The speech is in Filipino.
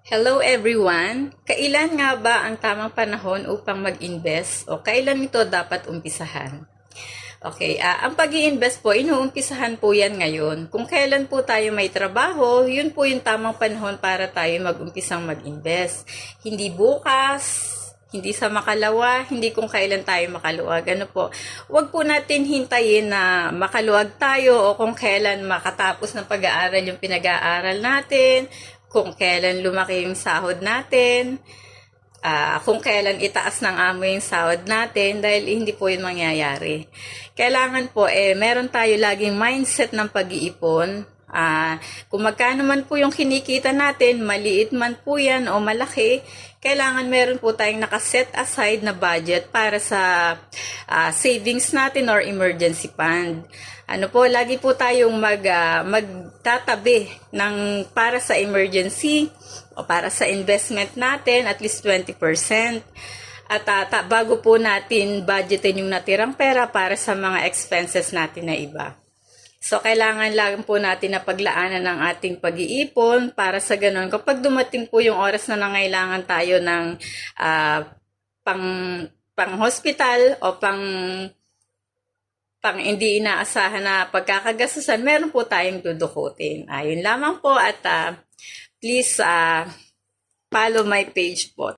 Hello everyone! Kailan nga ba ang tamang panahon upang mag-invest o kailan ito dapat umpisahan? Okay, ang pag-i-invest po, inuumpisahan po yan ngayon. Kung kailan po tayo may trabaho, yun po yung tamang panahon para tayo mag-umpisang mag-invest. Hindi bukas, hindi sa makalawa, hindi kung kailan tayo makaluwag. Ano po, wag po natin hintayin na makaluwag tayo o kung kailan makatapos ng pag-aaral yung pinag-aaral natin, kung kailan lumaki yung sahod natin, kung kailan itaas ng amo yung sahod natin dahil hindi po yun mangyayari. Kailangan po meron tayo laging mindset ng pag-iipon. Kung magkano man po yung kinikita natin, maliit man po yan o malaki, kailangan meron po tayong nakaset aside na budget para sa savings natin or emergency fund. Ano po, lagi po tayong magtatabi ng para sa emergency o para sa investment natin at least 20%. At bago po natin budgetin yung natirang pera para sa mga expenses natin na iba. So, kailangan lang po natin na paglaanan ng ating pag-iipon para sa ganun. Kapag dumating po yung oras na nangailangan tayo ng pang, hospital o pang hindi inaasahan na pagkakagastusan, meron po tayong dudukutin. Ayun lamang po at please follow my page po.